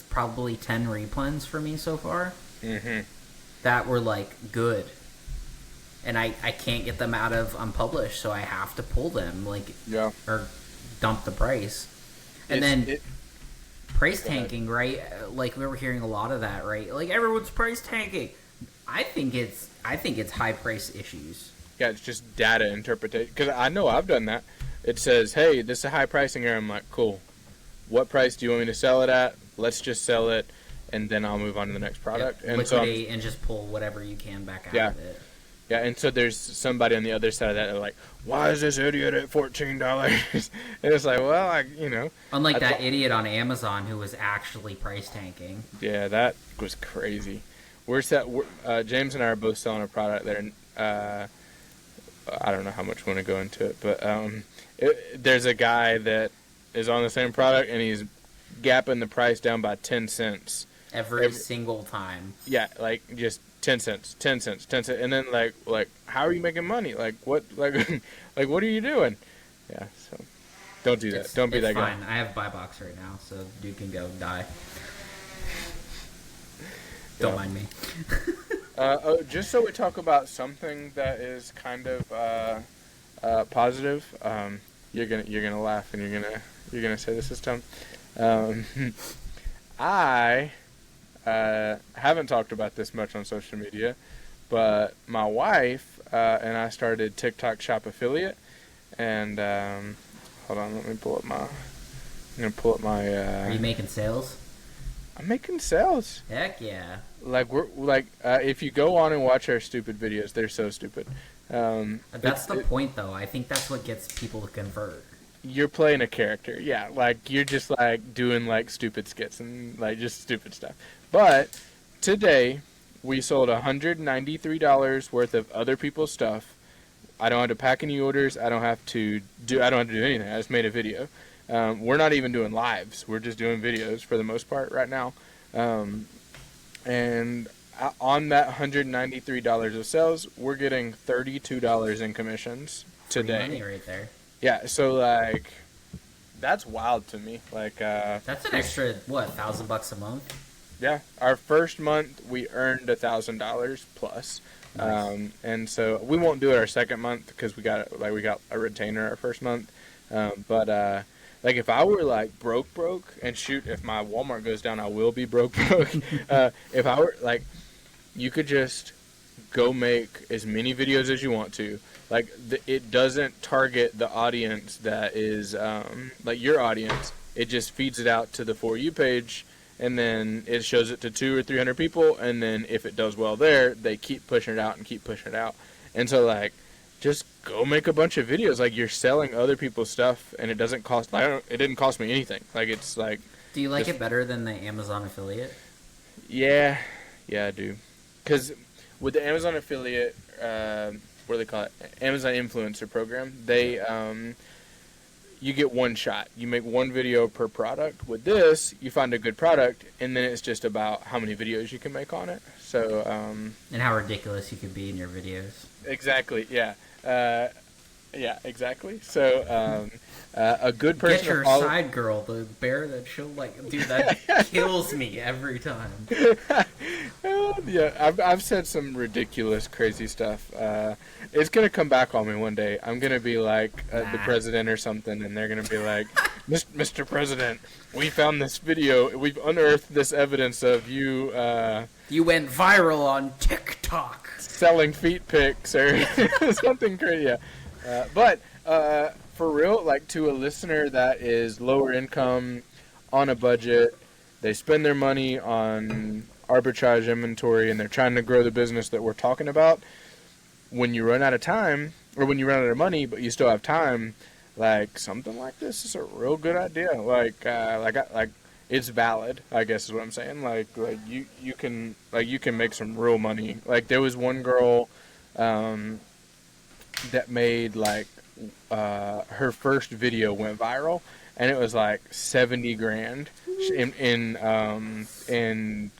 probably 10 replens for me so far
Mm-hmm.
that were like good, and I can't get them out of unpublished, so I have to pull them like
Yeah.
or dump the price, and
It's
then
it.
price
Go ahead.
tanking, right? Like we were hearing a lot of that, right? Like everyone's price tanking. I think it's high price issues.
Yeah, it's just data interpretation. Because I know I've done that. It says, hey, this is a high pricing error. I'm like, cool. What price do you want me to sell it at? Let's just sell it, and then I'll move on to the next
Yep.
product. And so I'm,
Liquidate and just pull whatever you can back out
yeah,
of it.
yeah. And so there's somebody on the other side of that. They're like, why is this idiot at $14? And it's like, well,
Unlike
I
that
thought,
idiot on Amazon who was actually price tanking.
yeah, that was crazy. James and I are both selling a product there. I don't know how much we want to go into it, but there's a guy that is on the same product and he's gapping the price down by 10 cents.
Every single time.
Yeah, like just 10 cents, 10 cents, 10 cents, and then like how are you making money? Like what like like what are you doing? Yeah, so don't do that. Don't be
It's
that guy.
fine. I have buy box right now, so dude can go die. Don't
Yeah.
mind me.
Just so we talk about something that is kind of positive. You're gonna laugh and you're gonna say this is dumb. Um, I haven't talked about this much on social media, but my wife and I started TikTok Shop Affiliate, and hold on, let me pull up my. I'm gonna pull up my.
Are you making sales?
I'm making sales.
Heck yeah.
Like we're like if you go on and watch our stupid videos, they're so stupid.
That's the point, though. I think that's what gets people to convert.
You're playing a character, yeah. Like you're just like doing like stupid skits and like just stupid stuff. But today we sold $193 worth of other people's stuff. I don't have to pack any orders. I don't have to do. I don't have to do anything. I just made a video. We're not even doing lives. We're just doing videos for the most part right now. Um, and on that $193 of sales, we're getting $32 in commissions
Free money
today.
right there.
Yeah, so like that's wild to me. Like
That's an extra, what, $1,000 a month?
yeah, our first month we earned $1,000 plus.
Nice.
And so we won't do it our second month because we got a retainer our first month. But like if I were like broke and shoot, if my Walmart goes down, I will be broke. If I were like, you could just go make as many videos as you want to. Like it doesn't target the audience that is like your audience. It just feeds it out to the For You page, and then it shows it to 200 or 300 people, and then if it does well there, they keep pushing it out and keep pushing it out. And so like, just go make a bunch of videos. Like you're selling other people's stuff, and it doesn't cost. It didn't cost me anything. Like it's like,
Do you like
just
it better than the Amazon affiliate?
yeah, yeah, I do. Because with the Amazon affiliate, what do they call it? Amazon influencer program. you get one shot. You make one video per product. With this, you find a good product, and then it's just about how many videos you can make on it. So,
And how ridiculous you could be in your videos.
exactly, yeah. Yeah, exactly. So, a good person
Get your
to follow.
side girl, the bear that she'll like. Dude, that kills me every time.
Yeah, I've said some ridiculous, crazy stuff. It's gonna come back on me one day. I'm gonna be like the
Nah.
president or something, and they're gonna be like, "Mr. President, we found this video. We've unearthed this evidence of you
You went viral on TikTok.
selling feet pics or something crazy." Yeah. But for real, like to a listener that is lower income, on a budget, they spend their money on arbitrage inventory, and they're trying to grow the business that we're talking about. When you run out of time, or when you run out of money, but you still have time, like something like this is a real good idea. Like it's valid, I guess is what I'm saying. Like you can make some real money. Like there was one girl that made like her first video went viral, and it was like 70 grand in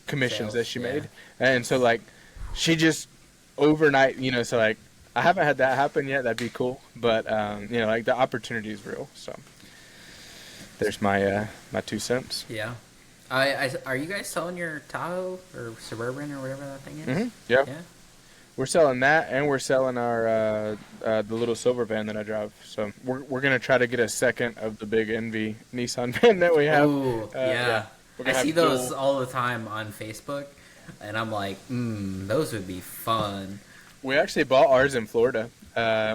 commissions
Sales,
that she
yeah.
made. And so like she just overnight, so like I haven't had that happen yet. That'd be cool, but like the opportunity is real. So there's my 2 cents.
Yeah. Are you guys selling your Tahoe or Suburban or whatever that thing is?
Yeah.
Yeah.
We're selling that, and we're selling our the little silver van that I drive. So we're gonna try to get a second of the big Envy Nissan van that we have.
Ooh, yeah.
We're
I
gonna
see
have
those
dual-
all the time on Facebook, and I'm like, those would be fun.
We actually bought ours in Florida.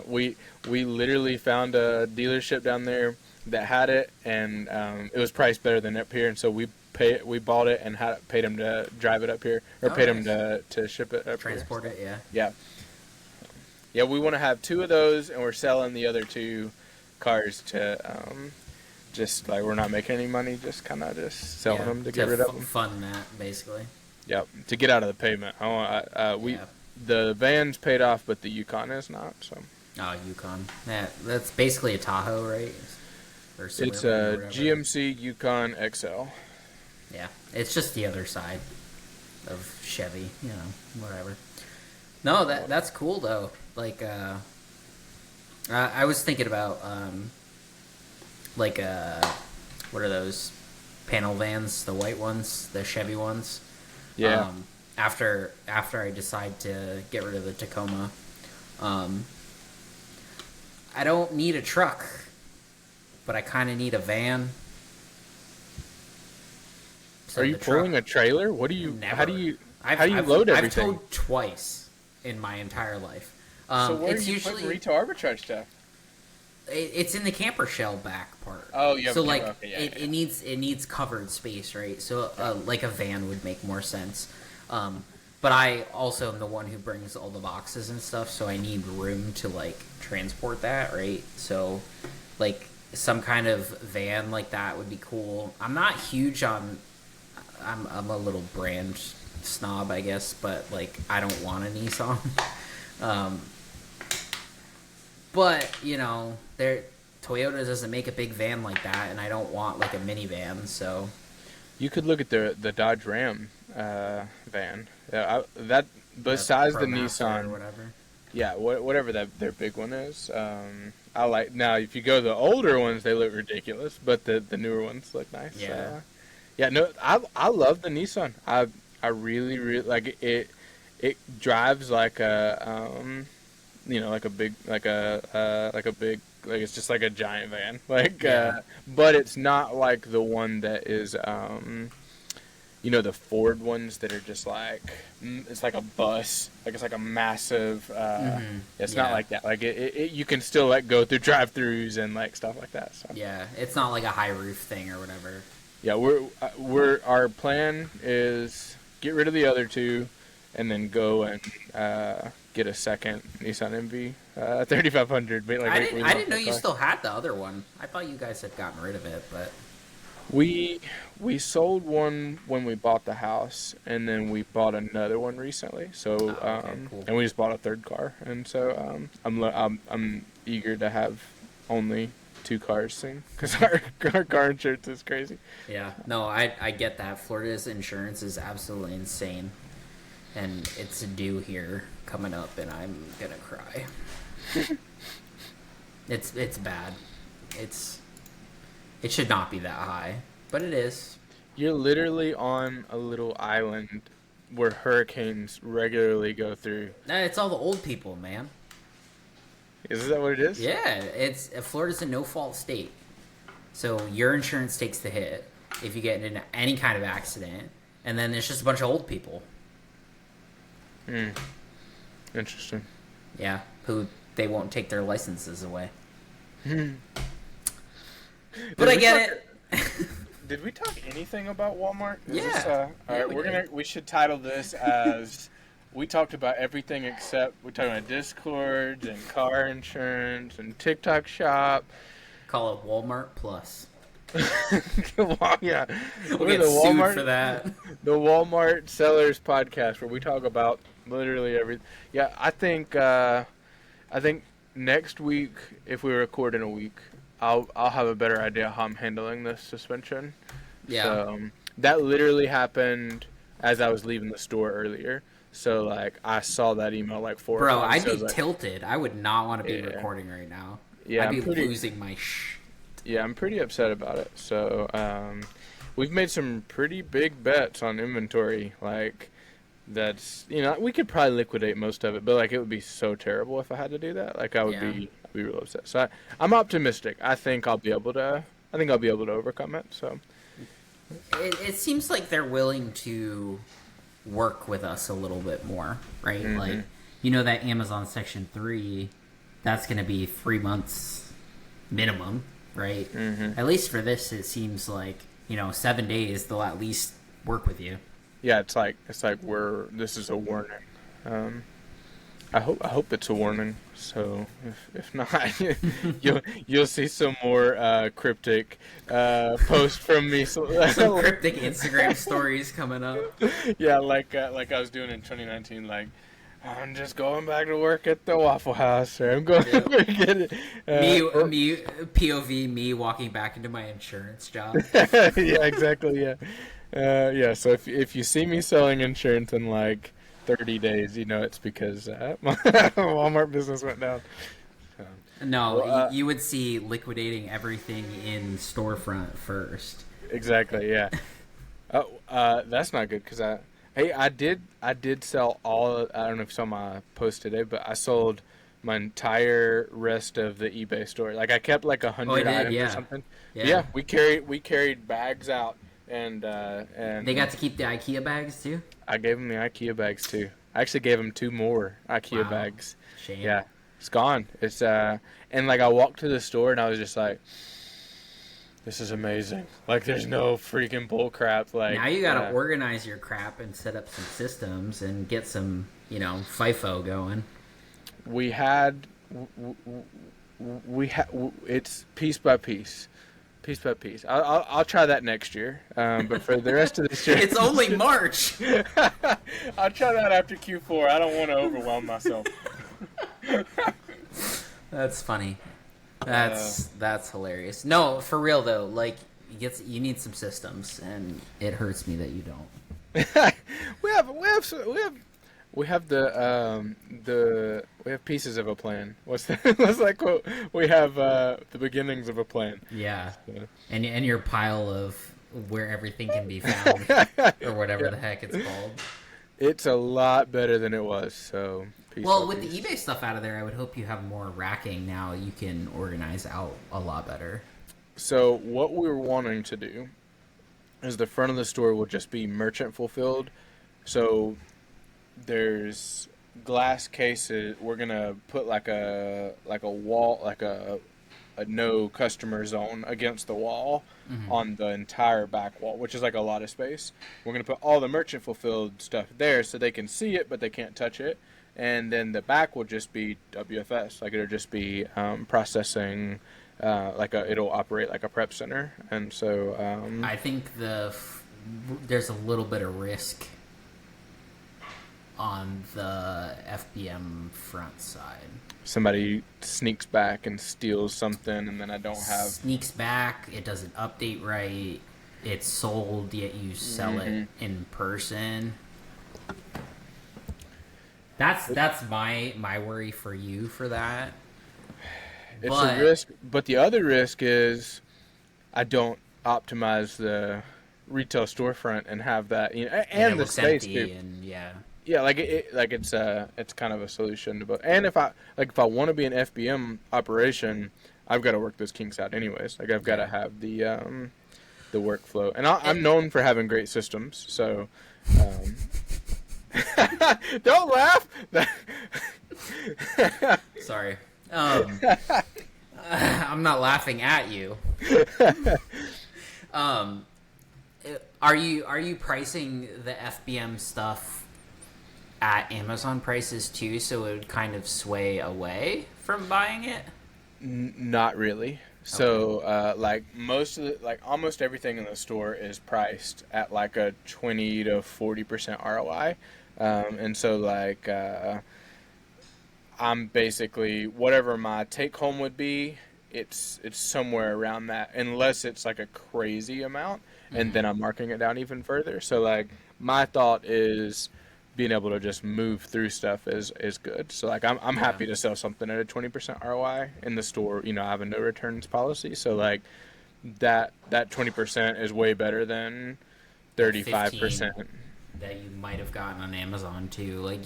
We literally found a dealership down there that had it, and it was priced better than up here, and so we bought it and paid him to drive it up here, or
Oh,
paid him
nice.
to ship it up
Transport
here.
it, yeah.
Yeah. Yeah, we want to have 2 of those, and we're selling the other 2 cars to just like we're not making any money, just kind of just selling
Yeah,
them to get rid of them.
Fund that, basically.
Yep, to get out of the payment.
Yeah.
The van's paid off, but the Yukon is not. So
Oh, Yukon. Yeah, that's basically a Tahoe, right? Or
it's
Suburban or
a
whatever.
GMC Yukon XL.
Yeah, it's just the other side of Chevy, whatever. No, that's cool though. Like, I was thinking about like what are those panel vans? The white ones, the Chevy ones.
Yeah.
After I decide to get rid of the Tacoma, I don't need a truck, but I kind of need a van. So
Are you
the truck-
pulling a trailer? What do you?
Never.
How do you load everything?
I've towed twice in my entire life.
So where
It's
are you
usually
putting retail arbitrage stuff?
it's in the camper shell back part.
Oh, you have
so
a
like
camper- okay, yeah,
it needs covered space, right? So like a van would make more sense. But I also am the one who brings all the boxes and stuff, so I need room to like transport that, right? So like some kind of van like that would be cool. I'm not huge on. I'm a little brand snob, I guess, but like I don't want a Nissan. But Toyota doesn't make a big van like that, and I don't want like a minivan. So
You could look at the Dodge Ram van. That besides the
ProMaster or
Nissan,
whatever.
yeah, whatever their big one is. I like now. If you go the older ones, they look ridiculous, but the newer ones look nice.
Yeah.
Yeah. No, I love the Nissan. I really like it. It drives like a like a big like it's just like a giant van.
Yeah.
But it's not like the one that is the Ford ones that are just like it's like a bus, like it's like a massive. It's not
Yeah.
like that. Like it you can still like go through drive-throughs and like stuff like that. So
Yeah, it's not like a high roof thing or whatever.
yeah, our plan is get rid of the other 2, and then go and get a second Nissan MV 3500.
I didn't know you still had the other one. I thought you guys had gotten rid of it, but
We sold one when we bought the house, and then we bought another one recently. So
okay, cool.
and we just bought a third car, and so I'm eager to have only two cars thing because our car insurance is crazy.
Yeah, no, I get that. Florida's insurance is absolutely insane, and it's due here coming up, and I'm gonna cry. It's bad. It should not be that high, but it is.
You're literally on a little island where hurricanes regularly go through.
It's all the old people, man.
Is that what it is?
Yeah, it's Florida's a no-fault state, so your insurance takes the hit if you get in any kind of accident, and then it's just a bunch of old people.
Hmm. Interesting.
Yeah, who they won't take their licenses away. But I get it.
Did we talk anything about Walmart?
Yeah.
All right,
Yeah,
we should title this as we talked about everything except we talked about Discord and car insurance and TikTok shop.
Call it Walmart Plus.
Yeah,
We'll
we're
get sued for that.
the Walmart Sellers Podcast, where we talk about literally everything. Yeah, I think next week, if we record in a week, I'll have a better idea how I'm handling this suspension.
Yeah.
So, that literally happened as I was leaving the store earlier. So like I saw that email like 4
Bro,
o'clock.
I'd
So I
be
was like,
tilted. I would not want to be
Yeah.
recording right now.
Yeah,
I'd be
I'm pretty.
losing my
Yeah, I'm pretty upset about it. So we've made some pretty big bets on inventory. Like that's we could probably liquidate most of it, but like it would be so terrible if I had to do that. Like I would
Yeah.
I'd be real upset. So I'm optimistic. I think I'll be able to overcome it. So
It seems like they're willing to work with us a little bit more, right?
Mhm.
Like, that Amazon Section 3, that's going to be 3 months minimum, right?
Mhm.
At least for this, it seems like, 7 days, they'll at least work with you.
yeah, it's like this is a warning. I hope it's a warning. So if not, you'll see some more cryptic posts from me.
Some cryptic Instagram stories coming up.
Yeah, like I was doing in 2019. Like I'm just going back to work at the Waffle House, or I'm going to get it.
Me, POV, me walking back into my insurance job.
Yeah, exactly. Yeah, yeah. So if you see me selling insurance in like 30 days, it's because my Walmart business went down. So,
No,
well,
you would see liquidating everything in storefront first.
exactly. Yeah. Oh, that's not good because I did sell all. I don't know if you saw my post today, but I sold my entire rest of the eBay store. Like I kept like 100 items or something. Yeah, we carried bags out and
They got to keep the IKEA bags too?
I gave them the IKEA bags too. I actually gave them 2 more IKEA bags.
Shame.
Yeah, it's gone. It's and like I walked to the store and I was just like, this is amazing. Like there's no freaking bull crap. Like
Now you gotta organize your crap and set up some systems and get some, FIFO going.
We had it's piece by piece. Piece by piece. I'll try that next year. But for the rest of this year,
It's only March.
I'll try that after Q4. I don't want to overwhelm myself.
That's funny. That's hilarious. No, for real though. Like, you need some systems, and it hurts me that you don't.
we have pieces of a plan. What's that quote? We have the beginnings of a plan.
Yeah,
So,
and your pile of where everything can be found, or whatever the heck it's called.
it's a lot better than it was. So
Well, with the eBay stuff out of there, I would hope you have more racking now. You can organize out a lot better.
So what we were wanting to do is the front of the store will just be merchant fulfilled. So there's glass cases. We're gonna put like a wall, like a no customer zone against the wall on the entire back wall, which is like a lot of space. We're gonna put all the merchant fulfilled stuff there so they can see it but they can't touch it. And then the back will just be WFS, like it'll just be processing, it'll operate like a prep center. And so
I think there's a little bit of risk on the FBM front side.
Somebody sneaks back and steals something, and then I don't have.
Sneaks back, it doesn't update right, it's sold, yet you sell it in person. That's my worry for you for that.
It's a risk, but the other risk is I don't optimize the retail storefront and have that, and the space too.
And
Yeah, like it's kind of a solution to both. And if I want to be an FBM operation, I've got to work those kinks out anyways. Like I've got to have the workflow, and I'm known for having great systems. So don't laugh.
Sorry. I'm not laughing at you. Are you pricing the FBM stuff at Amazon prices too, so it would kind of sway away from buying it?
Not really. So, almost everything in the store is priced at like a 20 to 40% ROI, and so I'm basically whatever my take home would be. It's somewhere around that, unless it's like a crazy amount, and then I'm marking it down even further. So like my thought is being able to just move through stuff is good. So like I'm happy to sell something at a 20% ROI in the store. I have a no returns policy, so like that 20% is way better than 35%
that you might have gotten on Amazon too. Like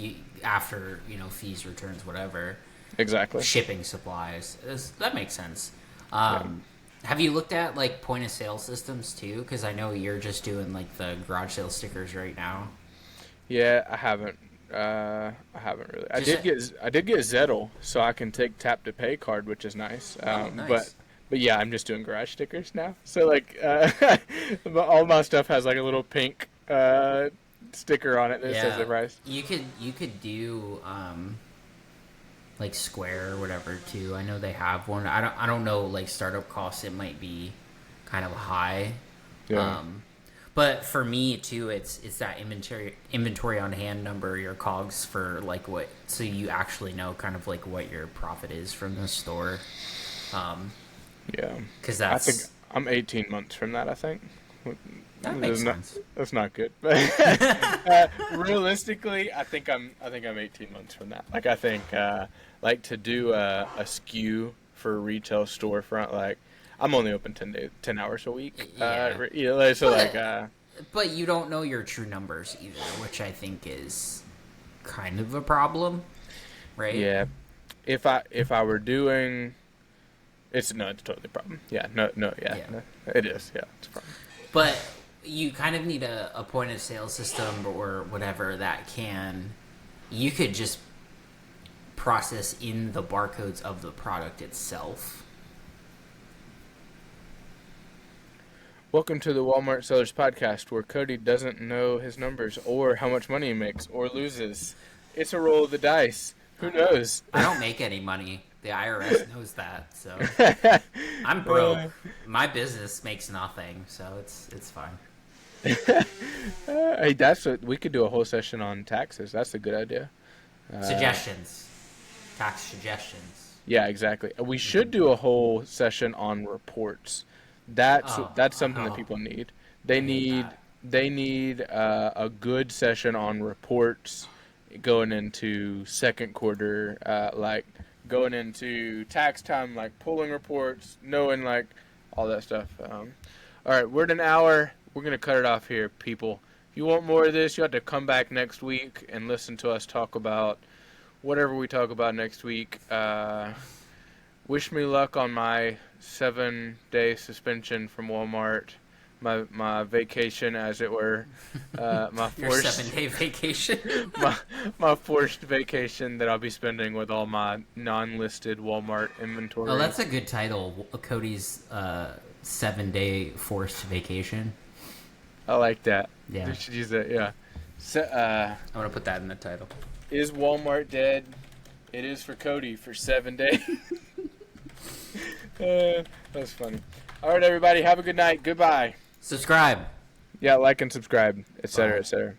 after fees, returns, whatever.
Exactly.
Shipping supplies. That makes sense. Have you looked at like point of sale systems too? Because I know you're just doing like the garage sale stickers right now.
Yeah, I haven't really. I did get Zettel, so I can take tap to pay card, which is nice.
Nice.
But yeah, I'm just doing garage stickers now. So like, all my stuff has like a little pink sticker on it that says the price.
You could do like Square or whatever too. I know they have one. I don't know, like startup costs, it might be kind of high.
Yeah.
But for me too, it's that inventory on hand number, your COGS for like what, so you actually know kind of like what your profit is from the store.
Yeah.
Because
I think I'm 18 months from that. I think.
That makes sense.
That's not good, but realistically, I think I'm 18 months from that. Like I think like to do a SKU for a retail storefront, like I'm only open 10 hours a week.
Yeah. But you don't know your true numbers either, which I think is kind of a problem, right?
Yeah. If I were doing, it's totally a problem. Yeah. No. It is. Yeah. It's a problem.
But you kind of need a point of sale system or whatever that you could just process in the barcodes of the product itself.
Welcome to the Walmart Sellers Podcast, where Cody doesn't know his numbers or how much money he makes or loses. It's a roll of the dice. Who knows?
I don't make any money. The IRS knows that, so I'm broke. My business makes nothing, so it's fine.
Hey, we could do a whole session on taxes. That's a good idea.
Suggestions, tax suggestions.
Yeah, exactly. We should do a whole session on reports. That's something that people need. They need a good session on reports going into second quarter, like going into tax time, like pulling reports, knowing like all that stuff. All right, we're at an hour. We're going to cut it off here, people. If you want more of this, you have to come back next week and listen to us talk about whatever we talk about next week. Wish me luck on my 7-day suspension from Walmart. My vacation, as it were. My
Your
forced
7-day vacation.
my forced vacation that I'll be spending with all my non-listed Walmart inventory.
Oh, that's a good title. Cody's 7-day forced vacation.
I like that.
Yeah.
We should use that, yeah. So,
I'm going to put that in the title.
Is Walmart dead? It is for Cody for 7 days. That's funny. All right, everybody. Have a good night. Goodbye.
Subscribe.
Yeah, like and subscribe, etc., etc.